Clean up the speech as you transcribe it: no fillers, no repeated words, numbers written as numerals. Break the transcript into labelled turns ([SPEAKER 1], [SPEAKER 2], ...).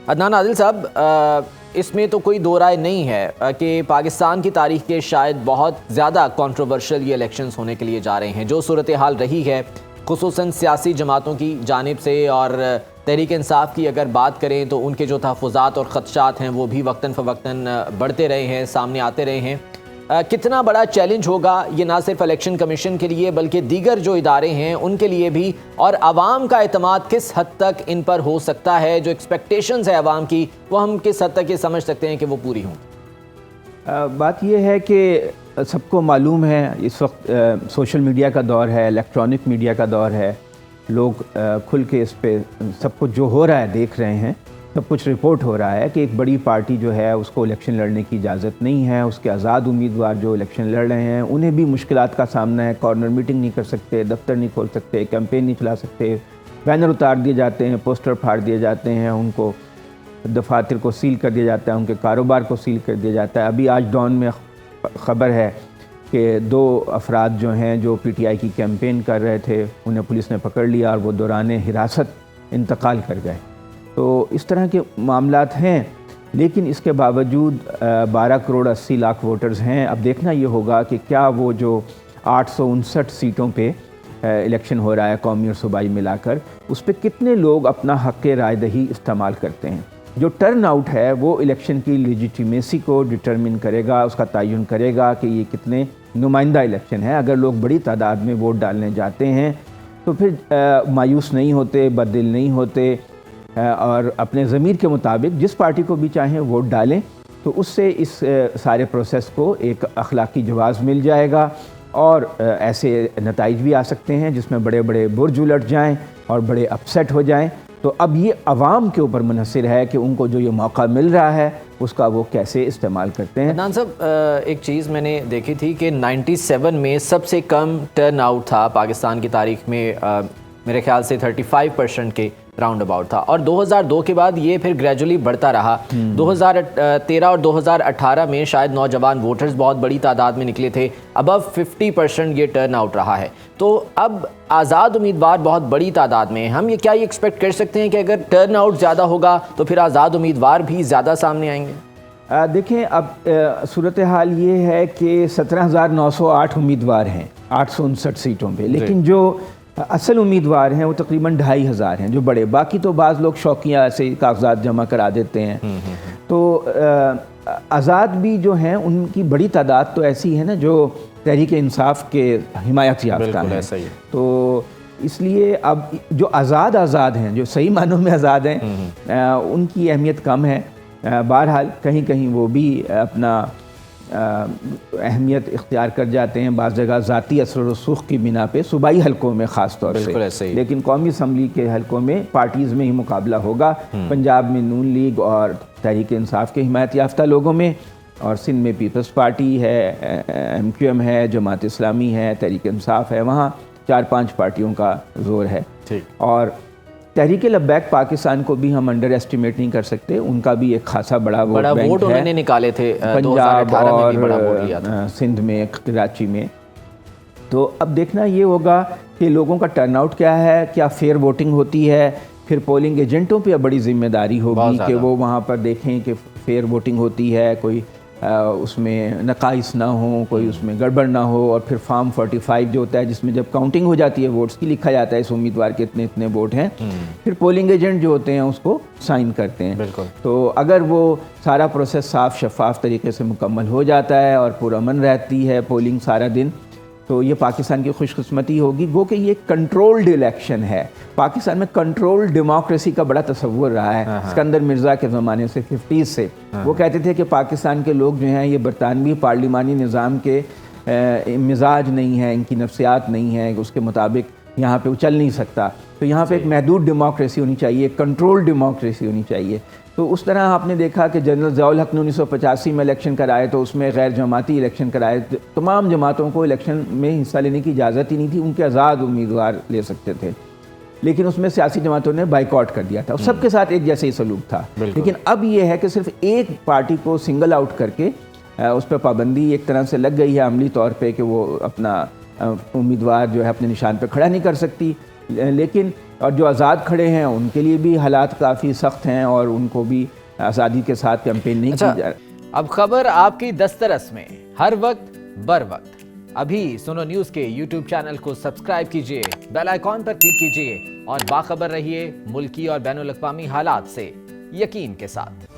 [SPEAKER 1] عدنان عادل صاحب، اس میں تو کوئی دو رائے نہیں ہے کہ پاکستان کی تاریخ کے شاید بہت زیادہ کنٹروورشل یہ الیکشنز ہونے کے لیے جا رہے ہیں. جو صورتحال رہی ہے خصوصاً سیاسی جماعتوں کی جانب سے اور تحریک انصاف کی اگر بات کریں تو ان کے جو تحفظات اور خدشات ہیں وہ بھی وقتاً فوقتاً بڑھتے رہے ہیں، سامنے آتے رہے ہیں. کتنا بڑا چیلنج ہوگا یہ نہ صرف الیکشن کمیشن کے لیے بلکہ دیگر جو ادارے ہیں ان کے لیے بھی، اور عوام کا اعتماد کس حد تک ان پر ہو سکتا ہے؟ جو ایکسپیکٹیشنز ہے عوام کی وہ ہم کس حد تک یہ سمجھ سکتے ہیں کہ وہ پوری ہوں؟
[SPEAKER 2] بات یہ ہے کہ سب کو معلوم ہے اس وقت سوشل میڈیا کا دور ہے، الیکٹرانک میڈیا کا دور ہے. لوگ کھل کے اس پہ سب کچھ جو ہو رہا ہے دیکھ رہے ہیں، سب کچھ رپورٹ ہو رہا ہے کہ ایک بڑی پارٹی جو ہے اس کو الیکشن لڑنے کی اجازت نہیں ہے. اس کے آزاد امیدوار جو الیکشن لڑ رہے ہیں انہیں بھی مشکلات کا سامنا ہے. کارنر میٹنگ نہیں کر سکتے، دفتر نہیں کھول سکتے، کیمپین نہیں چلا سکتے، بینر اتار دیے جاتے ہیں، پوسٹر پھاڑ دیے جاتے ہیں، ان کو دفاتر کو سیل کر دیا جاتا ہے، ان کے کاروبار کو سیل کر دیا جاتا ہے. ابھی آج ڈان میں خبر ہے کہ 2 افراد جو ہیں جو پی ٹی آئی کی کیمپین کر رہے تھے انہیں پولیس نے پکڑ لیا اور وہ دوران حراست انتقال کر گئے. تو اس طرح کے معاملات ہیں، لیکن اس کے باوجود 12 کروڑ 80 لاکھ ووٹرز ہیں. اب دیکھنا یہ ہوگا کہ کیا وہ جو 859 سیٹوں پہ الیکشن ہو رہا ہے قومی اور صوبائی ملا کر، اس پہ کتنے لوگ اپنا حق رائے دہی استعمال کرتے ہیں. جو ٹرن آؤٹ ہے وہ الیکشن کی لیجیٹیمیسی کو ڈٹرمن کرے گا، اس کا تعین کرے گا کہ یہ کتنے نمائندہ الیکشن ہے. اگر لوگ بڑی تعداد میں ووٹ ڈالنے جاتے ہیں تو پھر مایوس نہیں ہوتے، بددل نہیں ہوتے اور اپنے ضمیر کے مطابق جس پارٹی کو بھی چاہیں ووٹ ڈالیں، تو اس سے اس سارے پروسیس کو ایک اخلاقی جواز مل جائے گا. اور ایسے نتائج بھی آ سکتے ہیں جس میں بڑے بڑے برج الٹ جائیں اور بڑے اپسیٹ ہو جائیں. تو اب یہ عوام کے اوپر منحصر ہے کہ ان کو جو یہ موقع مل رہا ہے اس کا وہ کیسے استعمال کرتے ہیں.
[SPEAKER 1] عدنان صاحب، ایک چیز میں نے دیکھی تھی کہ 97 میں سب سے کم ٹرن آؤٹ تھا پاکستان کی تاریخ میں، میرے خیال سے 35% کے راؤنڈ اباؤٹ تھا، اور 2002 کے بعد یہ پھر گریجولی بڑھتا رہا. 2013 اور 2018 میں شاید نوجوان ووٹرز بہت بڑی تعداد میں نکلے تھے، ابو 50% یہ ٹرن آؤٹ رہا ہے. تو اب آزاد امیدوار بہت بڑی تعداد میں ہیں. ہم یہ ایکسپیکٹ کر سکتے ہیں کہ اگر ٹرن آؤٹ زیادہ ہوگا تو پھر آزاد امیدوار بھی زیادہ سامنے آئیں گے؟
[SPEAKER 2] دیکھیں، اب صورتحال یہ ہے کہ 17,908 امیدوار ہیں 859 سیٹوں پہ، لیکن جو اصل امیدوار ہیں وہ تقریباً 2,500 ہیں جو بڑے. باقی تو بعض لوگ شوقیہ ایسے کاغذات جمع کرا دیتے ہیں. تو آزاد بھی جو ہیں ان کی بڑی تعداد تو ایسی ہے نا جو تحریک انصاف کے حمایت یافتہ ہیں. تو اس لیے اب جو آزاد ہیں، جو صحیح معنوں میں آزاد ہیں، ان کی اہمیت کم ہے. بہرحال کہیں کہیں وہ بھی اپنا اہمیت اختیار کر جاتے ہیں، بعض جگہ ذاتی اثر و رسوخ کی بنا پہ صوبائی حلقوں میں خاص طور سے. لیکن قومی اسمبلی کے حلقوں میں پارٹیز میں ہی مقابلہ ہوگا. پنجاب میں نون لیگ اور تحریک انصاف کے حمایت یافتہ لوگوں میں، اور سندھ میں پیپلز پارٹی ہے، MQM ہے، جماعت اسلامی ہے، تحریک انصاف ہے. وہاں 4-5 پارٹیوں کا زور ہے. اور تحریک لبیک پاکستان کو بھی ہم انڈر ایسٹیمیٹ نہیں کر سکتے. ان کا بھی ایک خاصا بڑا ووٹ بینک ہے.
[SPEAKER 1] انہوں نے نکالے تھے
[SPEAKER 2] پنجاب اور سندھ میں، کراچی میں. تو اب دیکھنا یہ ہوگا کہ لوگوں کا ٹرن آؤٹ کیا ہے، کیا فیئر ووٹنگ ہوتی ہے. پھر پولنگ ایجنٹوں پہ بڑی ذمہ داری ہوگی کہ وہ وہاں پر دیکھیں کہ فیئر ووٹنگ ہوتی ہے، کوئی اس میں نقائص نہ ہوں، کوئی اس میں گڑبڑ نہ ہو. اور پھر فارم 45 جو ہوتا ہے جس میں جب کاؤنٹنگ ہو جاتی ہے ووٹس کی، لکھا جاتا ہے اس امیدوار کے اتنے ووٹ ہیں. پھر پولنگ ایجنٹ جو ہوتے ہیں اس کو سائن کرتے ہیں. تو اگر وہ سارا پروسیس صاف شفاف طریقے سے مکمل ہو جاتا ہے اور پرامن رہتی ہے پولنگ سارا دن، تو یہ پاکستان کی خوش قسمتی ہوگی. گو کہ یہ کنٹرولڈ الیکشن ہے. پاکستان میں کنٹرولڈ ڈیموکریسی کا بڑا تصور رہا ہے اسکندر مرزا کے زمانے سے، 50s سے. وہ کہتے تھے کہ پاکستان کے لوگ جو ہیں یہ برطانوی پارلیمانی نظام کے مزاج نہیں ہیں، ان کی نفسیات نہیں ہیں، اس کے مطابق یہاں پہ وہ چل نہیں سکتا. تو یہاں پہ ایک محدود ڈیموکریسی ہونی چاہیے، کنٹرول ڈیموکریسی ہونی چاہیے. تو اس طرح آپ نے دیکھا کہ جنرل ضیاء الحق نے 1985 میں الیکشن کرائے تو اس میں غیر جماعتی الیکشن کرائے. تمام جماعتوں کو الیکشن میں حصہ لینے کی اجازت ہی نہیں تھی، ان کے آزاد امیدوار لے سکتے تھے. لیکن اس میں سیاسی جماعتوں نے بائیکاٹ کر دیا تھا. سب کے ساتھ ایک جیسے ہی سلوک تھا. لیکن اب یہ ہے کہ صرف ایک پارٹی کو سنگل آؤٹ کر کے اس پہ پابندی ایک طرح سے لگ گئی ہے عملی طور پہ کہ وہ اپنا امیدوار جو ہے اپنے نشان پہ کھڑا نہیں کر سکتی. لیکن اور جو آزاد کھڑے ہیں ان کے لیے بھی حالات کافی سخت ہیں اور ان کو بھی آزادی کے ساتھ کیمپین نہیں کی جا رہی۔
[SPEAKER 1] اب خبر آپ کی دسترس میں ہر وقت بر وقت۔ ابھی سنو نیوز کے یوٹیوب چینل کو سبسکرائب کیجئے، بیل آئیکن پر کلک کیجئے اور باخبر رہیے ملکی اور بین الاقوامی حالات سے یقین کے ساتھ۔